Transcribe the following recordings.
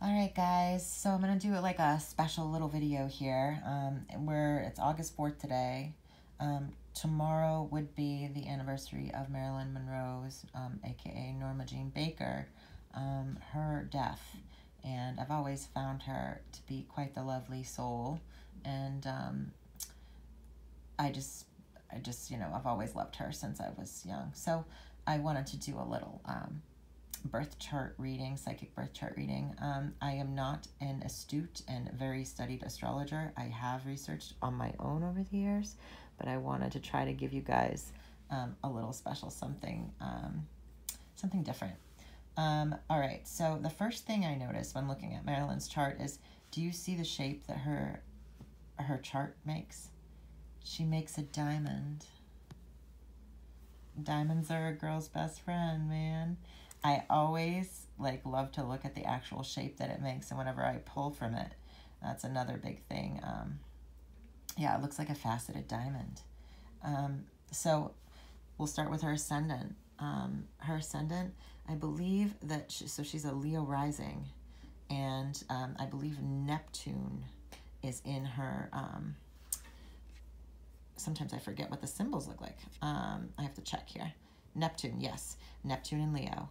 All right, guys, so I'm going to do like a special little video here where it's August 4th today. Tomorrow would be the anniversary of Marilyn Monroe's, aka Norma Jeane Baker, her death. And I've always found her to be quite the lovely soul. And I just, I've always loved her since I was young. So I wanted to do a little birth chart reading, psychic birth chart reading. I am not an astute and very studied astrologer. I have researched on my own over the years, but I wanted to try to give you guys a little special something, something different. All right, so the first thing I noticed when looking at Marilyn's chart is, do you see the shape that her chart makes? She makes a diamond. Diamonds are a girl's best friend, man. I always love to look at the actual shape that it makes, and whenever I pull from it, that's another big thing. Yeah, it looks like a faceted diamond. So we'll start with her ascendant. Her ascendant, I believe that she's a Leo rising, and I believe Neptune is in her. Sometimes I forget what the symbols look like. I have to check here. Neptune, yes, Neptune and Leo.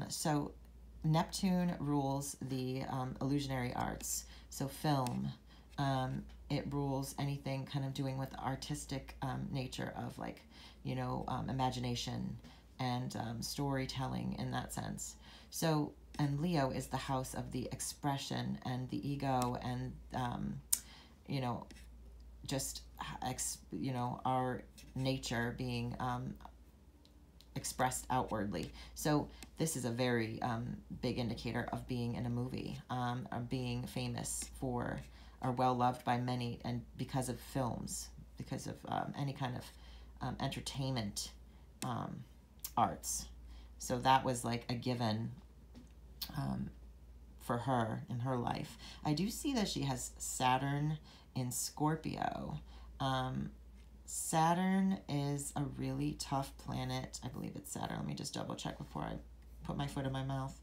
So Neptune rules the illusionary arts, so film. It rules anything kind of doing with the artistic nature of imagination and storytelling in that sense. So, and Leo is the house of the expression and the ego and, our nature being expressed outwardly. So this is a very big indicator of being in a movie, of being famous for, or well loved by many, and because of films, because of any kind of entertainment arts. So that was like a given for her in her life. I do see that she has Saturn in Scorpio. Saturn is a really tough planet. I believe it's Saturn. Let me just double check before I put my foot in my mouth.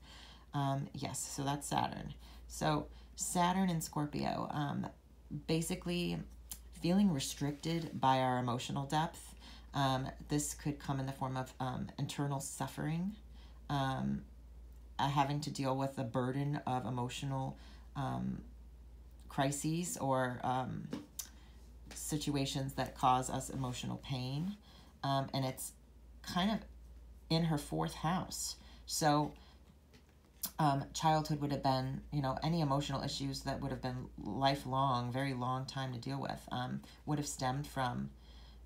Yes, so that's Saturn. So Saturn in Scorpio, basically feeling restricted by our emotional depth. This could come in the form of internal suffering, having to deal with the burden of emotional crises or situations that cause us emotional pain, and it's kind of in her fourth house. So childhood would have been, any emotional issues that would have been lifelong, very long time to deal with, would have stemmed from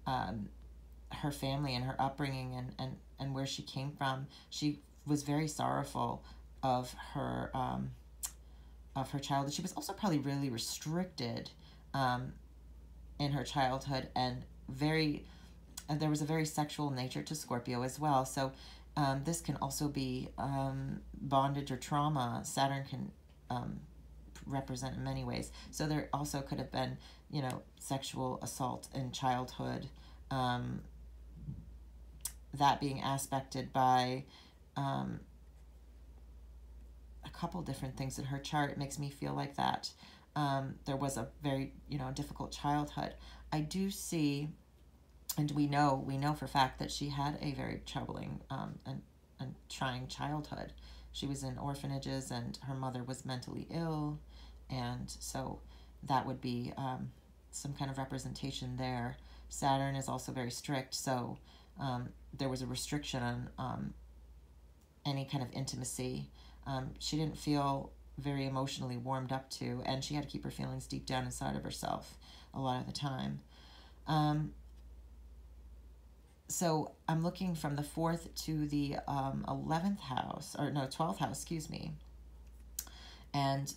her family and her upbringing and where she came from. She was very sorrowful of her childhood. She was also probably really restricted in her childhood, and there was a very sexual nature to Scorpio as well. So this can also be bondage or trauma. Saturn can represent in many ways. So there also could have been, sexual assault in childhood, that being aspected by a couple different things in her chart. It makes me feel like that. There was a very, difficult childhood. I do see, and we know for a fact that she had a very troubling and trying childhood. She was in orphanages, and her mother was mentally ill, and so that would be some kind of representation there. Saturn is also very strict, so there was a restriction on any kind of intimacy. She didn't feel very emotionally warmed up to, and she had to keep her feelings deep down inside of herself a lot of the time. So I'm looking from the 4th to the 11th house, or no, 12th house, excuse me. And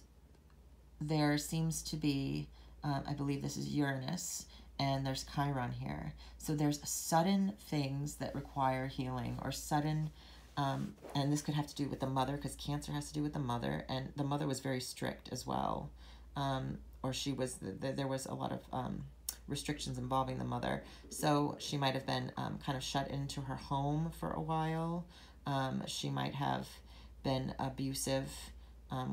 there seems to be, I believe this is Uranus, and there's Chiron here. So there's sudden things that require healing, or sudden, and this could have to do with the mother, because Cancer has to do with the mother, and the mother was very strict as well. Or she was, there was a lot of restrictions involving the mother. So she might have been kind of shut into her home for a while. She might have been abusive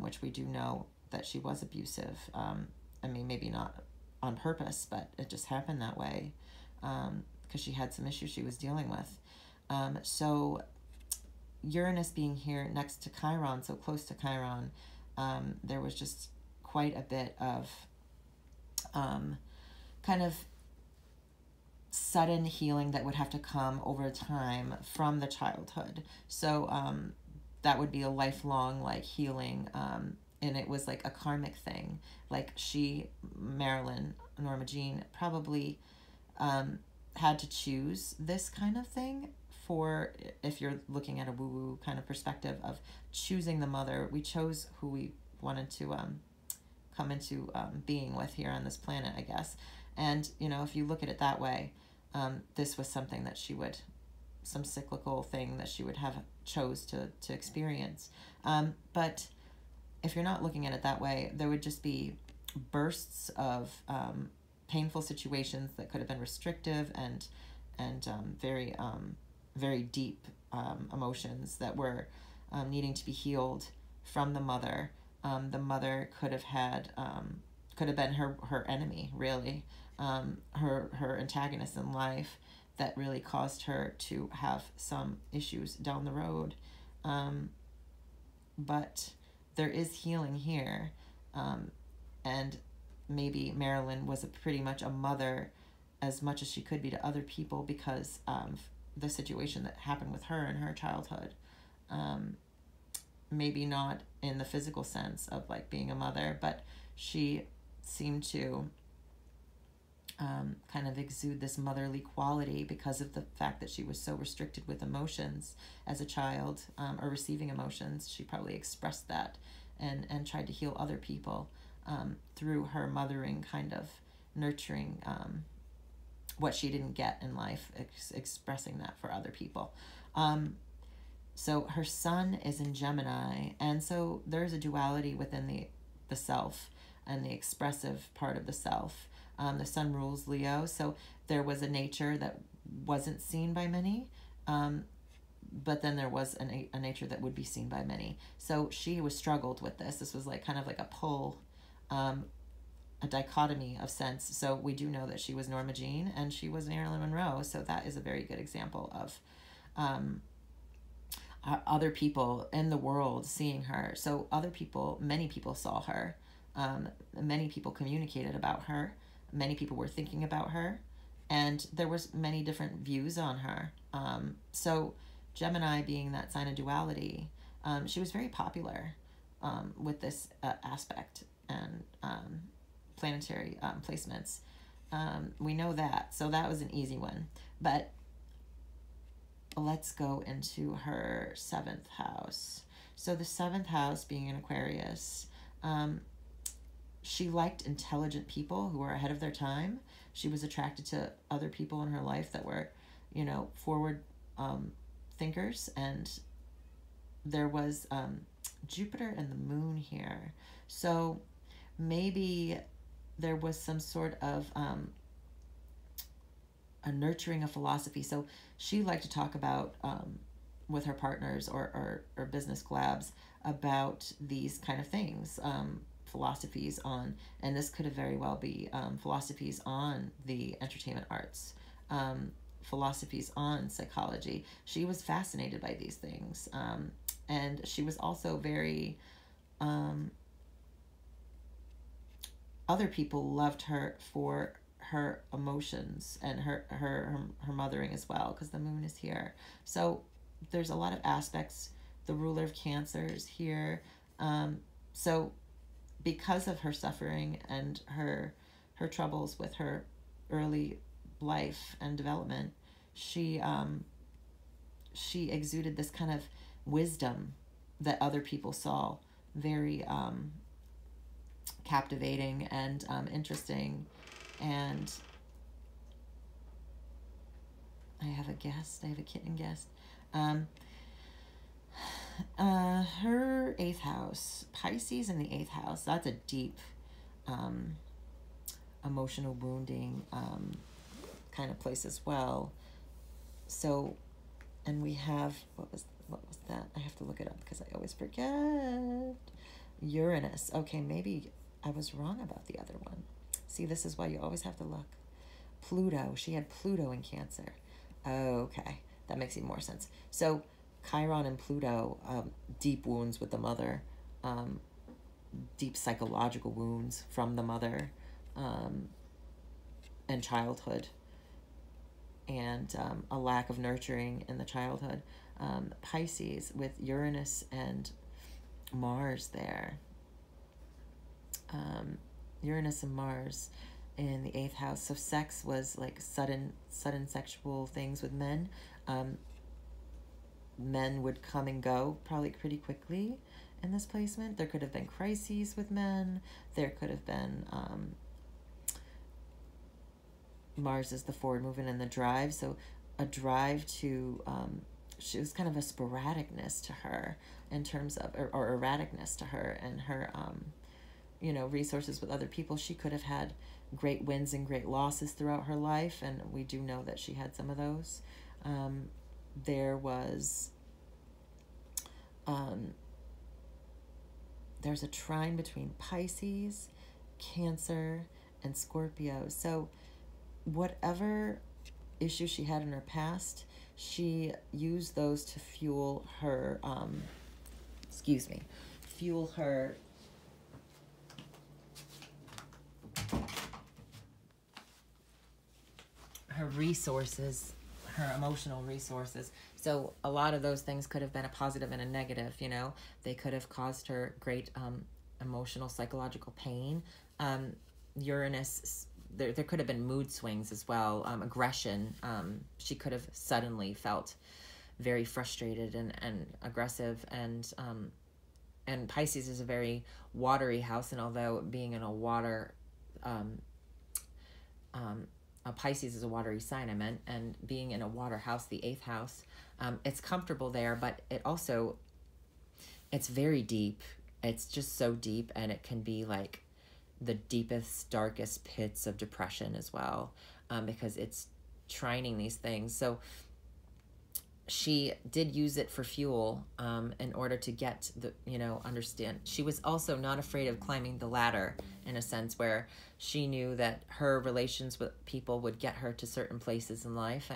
which we do know that she was abusive. I mean, maybe not on purpose, but it just happened that way, because she had some issues she was dealing with. So Uranus being here next to Chiron, so close to Chiron, there was just quite a bit of kind of sudden healing that would have to come over time from the childhood. So that would be a lifelong like healing, and it was like a karmic thing. Like Marilyn, Norma Jeane, probably had to choose this kind of thing. For if you're looking at a woo-woo kind of perspective of choosing the mother, we chose who we wanted to come into being with here on this planet, I guess. And, you know, if you look at it that way, this was something that she would, some cyclical thing that she would have chose to experience. But if you're not looking at it that way, there would just be bursts of painful situations that could have been restrictive and very deep emotions that were needing to be healed from the mother. The mother could have been her enemy, really, her antagonist in life that really caused her to have some issues down the road. But there is healing here, and maybe Marilyn was pretty much a mother as much as she could be to other people because of the situation that happened with her in her childhood. Maybe not in the physical sense of like being a mother, but she seemed to kind of exude this motherly quality because of the fact that she was so restricted with emotions as a child, or receiving emotions. She probably expressed that and tried to heal other people through her mothering, kind of nurturing what she didn't get in life, expressing that for other people. So her sun is in Gemini, and so there's a duality within the self and the expressive part of the self. The sun rules Leo, so there was a nature that wasn't seen by many, but then there was a nature that would be seen by many. So she was struggled with this. This was like kind of like a pull, a dichotomy of sense. So we do know that she was Norma Jeane and she was Marilyn Monroe. So that is a very good example of other people in the world seeing her. So many people saw her. Many people communicated about her. Many people were thinking about her. And there was many different views on her. So Gemini being that sign of duality, she was very popular with this aspect and planetary placements. We know that. So that was an easy one. But let's go into her 7th house. So the 7th house being in Aquarius, she liked intelligent people who were ahead of their time. She was attracted to other people in her life that were, forward thinkers. And there was Jupiter and the moon here. So maybe there was some sort of a nurturing of philosophy. So she liked to talk about with her partners or business collabs about these kind of things, philosophies on, and this could have very well be philosophies on the entertainment arts, philosophies on psychology. She was fascinated by these things, and she was also very other people loved her for her emotions and her mothering as well, because the moon is here. So there's a lot of aspects. The ruler of Cancer is here. So because of her suffering and her troubles with her early life and development, she exuded this kind of wisdom that other people saw very captivating and interesting. And I have a kitten guest. Her 8th house, Pisces in the 8th house, that's a deep emotional wounding kind of place as well. So, and we have, what was that? I have to look it up because I always forget. Uranus. Okay, maybe I was wrong about the other one. See, this is why you always have to look. Pluto. She had Pluto in Cancer. Okay, that makes even more sense. So Chiron and Pluto, deep wounds with the mother, deep psychological wounds from the mother, and childhood, and a lack of nurturing in the childhood. Pisces with Uranus and Mars there. Uranus and Mars in the 8th house. So sex was like sudden sexual things with men. Men would come and go probably pretty quickly in this placement. There could have been crises with men. There could have been Mars is the forward movement and the drive. So a drive to, she was kind of a sporadicness to her in terms of, or erraticness to her and her, you know, resources with other people. She could have had great wins and great losses throughout her life, and we do know that she had some of those. There was, there's a trine between Pisces, Cancer, and Scorpio. So whatever issues she had in her past, she used those to fuel her, fuel her resources, her emotional resources. So a lot of those things could have been a positive and a negative, you know. They could have caused her great emotional, psychological pain. Uranus, there could have been mood swings as well, aggression. She could have suddenly felt very frustrated and aggressive, and Pisces is a very watery house, and although being in a water, Pisces is a watery sign, I meant, and being in a water house, the 8th house, it's comfortable there, but it's very deep. It's just so deep, and it can be like the deepest, darkest pits of depression as well, because it's trining these things. So she did use it for fuel, in order to get the, you know, understand. She was also not afraid of climbing the ladder, in a sense where she knew that her relations with people would get her to certain places in life,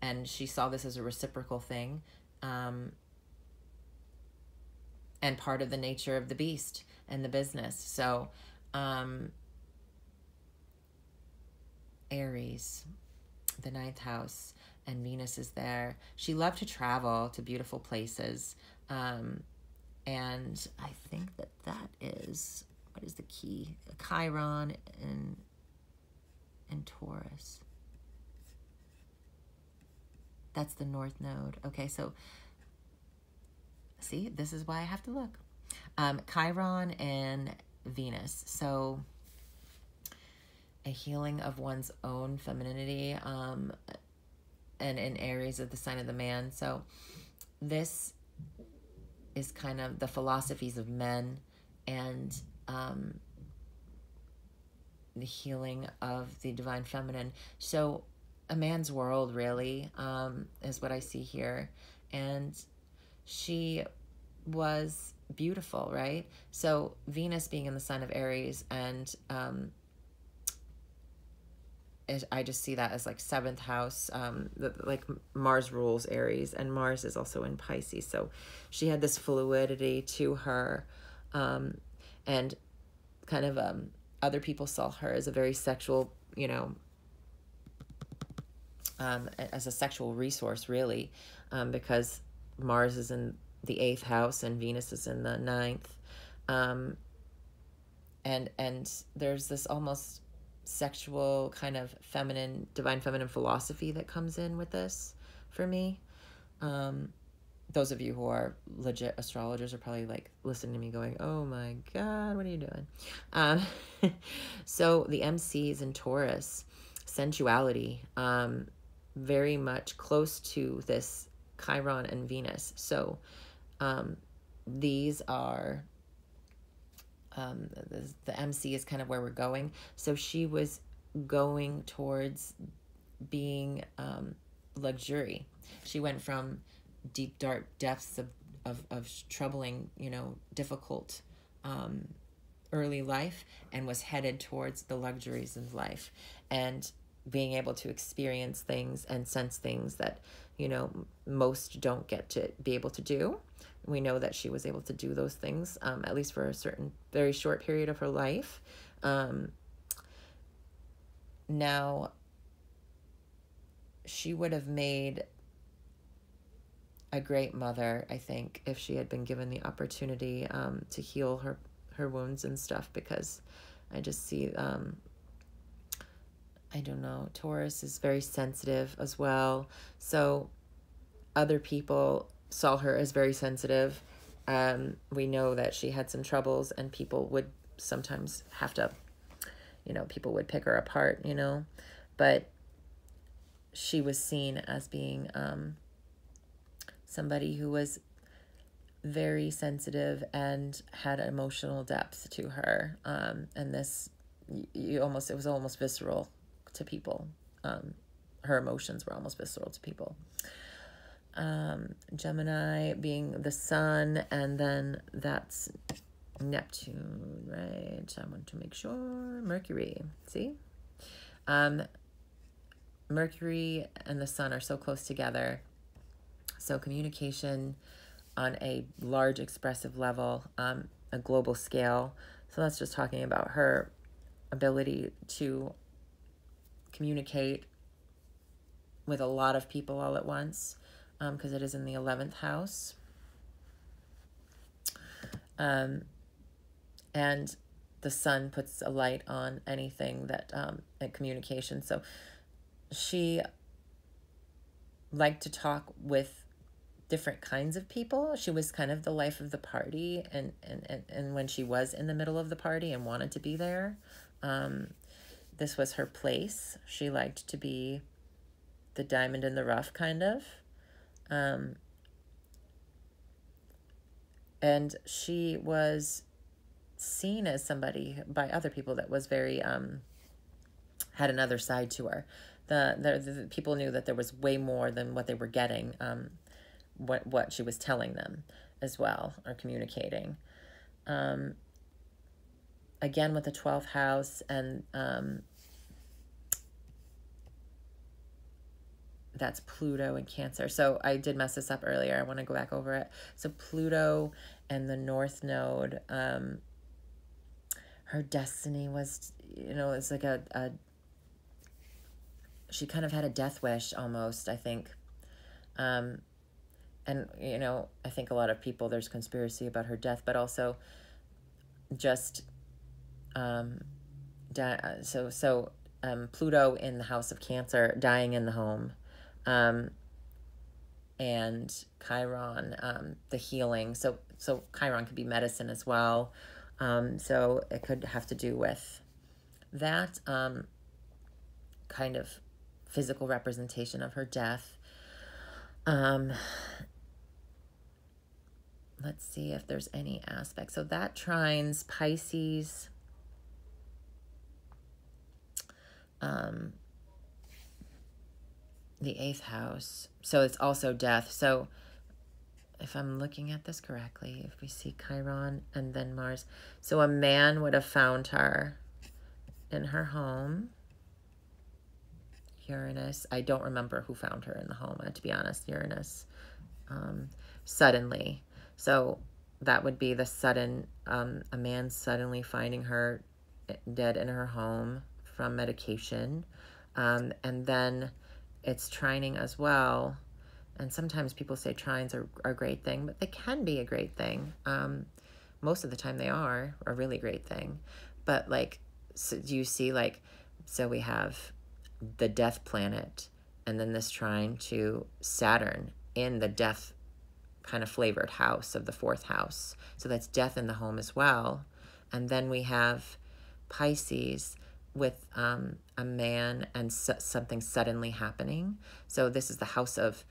and she saw this as a reciprocal thing, and part of the nature of the beast and the business. So Aries, the 9th house, and Venus is there. She loved to travel to beautiful places, and I think that is, what is the key? Chiron and Taurus. That's the North Node. Okay, so see, this is why I have to look. Chiron and Venus. So a healing of one's own femininity, and in Aries of the sign of the man. So this is kind of the philosophies of men, and the healing of the divine feminine. So a man's world, really, is what I see here. And she was beautiful, right? So Venus being in the sign of Aries, and I just see that as like 7th house, like Mars rules Aries, and Mars is also in Pisces. So she had this fluidity to her, and kind of other people saw her as a very sexual, you know, as a sexual resource, really, because Mars is in the 8th house and Venus is in the 9th, and there's this almost sexual kind of feminine, divine feminine philosophy that comes in with this for me. Those of you who are legit astrologers are probably like listening to me going, oh my God, what are you doing? So the MC is in Taurus, sensuality, very much close to this Chiron and Venus. So these are, the MC is kind of where we're going. So she was going towards being luxury. She went from deep, dark depths of troubling, you know, difficult early life and was headed towards the luxuries of life and being able to experience things and sense things that, you know, most don't get to be able to do. We know that she was able to do those things, at least for a certain very short period of her life. Now, she would have made a great mother, I think, if she had been given the opportunity to heal her wounds and stuff, because I just see, I don't know, Taurus is very sensitive as well. So other people saw her as very sensitive. We know that she had some troubles, and people would sometimes have to, you know, people would pick her apart, you know, but she was seen as being somebody who was very sensitive and had emotional depth to her. And this, it was almost visceral to people. Her emotions were almost visceral to people. Gemini being the sun, and then that's Neptune, right? I want to make sure. Mercury, see? Mercury and the sun are so close together. So communication on a large expressive level, a global scale. So that's just talking about her ability to communicate with a lot of people all at once, because it is in the 11th house. And the sun puts a light on anything that, communication. So she liked to talk with different kinds of people. She was kind of the life of the party, and when she was in the middle of the party and wanted to be there, this was her place. She liked to be the diamond in the rough, kind of. And she was seen as somebody by other people that was very, had another side to her. The people knew that there was way more than what they were getting, what she was telling them as well, or communicating. Again, with the 12th house, and that's Pluto and Cancer. So I did mess this up earlier. I want to go back over it. So Pluto and the North Node, her destiny was, you know, it's like she kind of had a death wish almost, I think. And, you know, I think a lot of people, there's conspiracy about her death, but also just, Pluto in the house of Cancer, dying in the home, and Chiron, the healing. So Chiron could be medicine as well. So it could have to do with that, kind of physical representation of her death. Let's see if there's any aspect. So that trines Pisces, the 8th house. So it's also death. So if I'm looking at this correctly, if we see Chiron and then Mars, so a man would have found her in her home. Uranus, I don't remember who found her in the home, to be honest. Uranus, suddenly. So that would be the sudden, a man suddenly finding her dead in her home from medication. And then it's trining as well. And sometimes people say trines are a great thing, but they can be a great thing. Most of the time they are a really great thing. But like, so do you see, like, so we have the death planet, and then this trine to Saturn in the death kind of flavored house of the 4th house. So that's death in the home as well. And then we have Pisces with a man and something suddenly happening. So this is the house of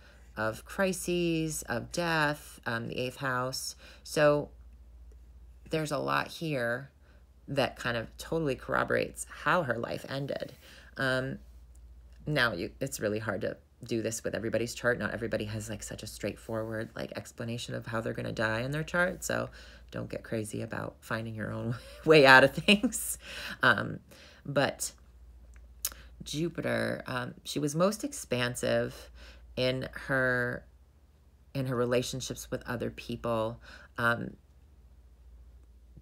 crises, of death, the 8th house. So there's a lot here that kind of totally corroborates how her life ended. Now, it's really hard to do this with everybody's chart. Not everybody has like such a straightforward like explanation of how they're going to die in their chart. So don't get crazy about finding your own way out of things. But Jupiter, she was most expansive in her relationships with other people,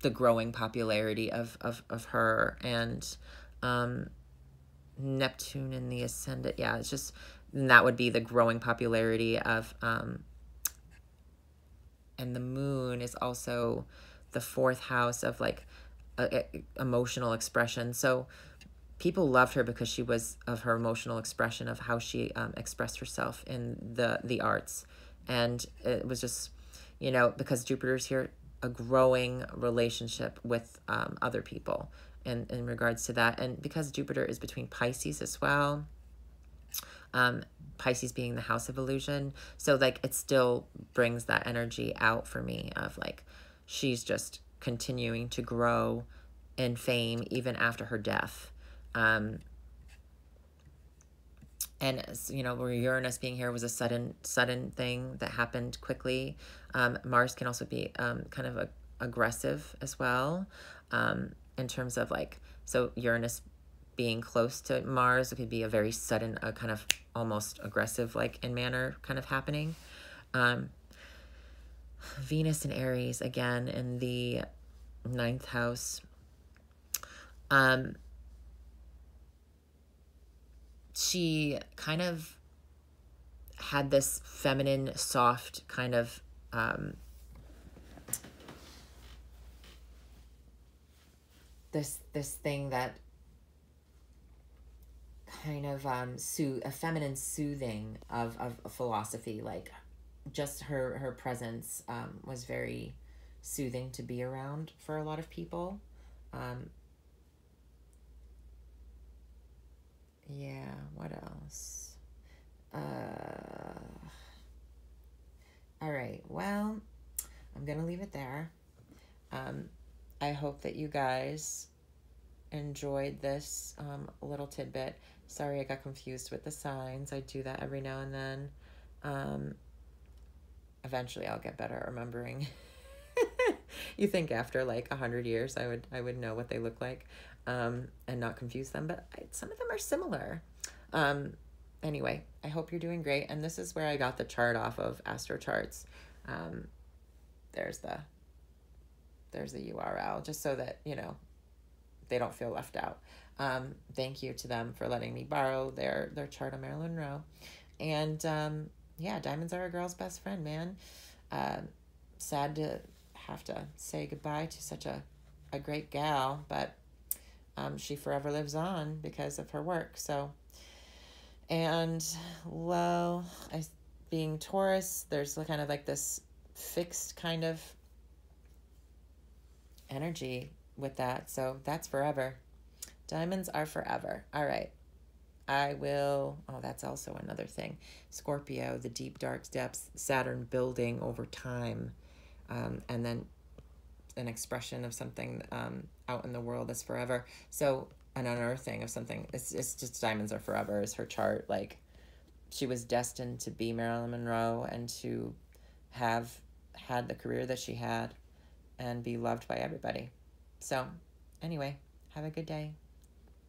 the growing popularity of her, and Neptune in the ascendant. Yeah, it's just, and that would be the growing popularity of, and the moon is also the fourth house of like emotional expression. So people loved her because she was of her emotional expression of how she expressed herself in the arts. And it was just, you know, because Jupiter's here, a growing relationship with other people in regards to that. And because Jupiter is between Pisces as well, Pisces being the house of illusion. So like it still brings that energy out for me of like, she's just continuing to grow in fame even after her death. And you know, where Uranus being here was a sudden thing that happened quickly. Mars can also be kind of aggressive as well, in terms of like, so Uranus being close to Mars, it could be a very sudden, kind of almost aggressive like in manner kind of happening. Venus and Aries again in the 9th house. She kind of had this feminine, soft kind of this thing that kind of a feminine soothing of philosophy. Like just her presence was very soothing to be around for a lot of people. Yeah, what else? All right, well, I'm gonna leave it there. I hope that you guys enjoyed this little tidbit. Sorry I got confused with the signs. I do that every now and then. Eventually I'll get better at remembering. You think after like 100 years I would know what they look like, and not confuse them, but some of them are similar. Anyway, I hope you're doing great, and this is where I got the chart off of Astrocharts. There's the URL, just so that, you know, they don't feel left out. Thank you to them for letting me borrow their chart on Marilyn Monroe. And yeah, diamonds are a girl's best friend, man. Sad to have to say goodbye to such a great gal, but she forever lives on because of her work. So, and well, being Taurus, there's kind of like this fixed kind of energy with that. So that's forever. Diamonds are forever. All right. I will, oh, that's also another thing. Scorpio, the deep, dark depths, Saturn building over time, and then an expression of something out in the world is forever. So an unearthing of something. It's just diamonds are forever is her chart. Like, she was destined to be Marilyn Monroe and to have had the career that she had and be loved by everybody. So anyway, have a good day.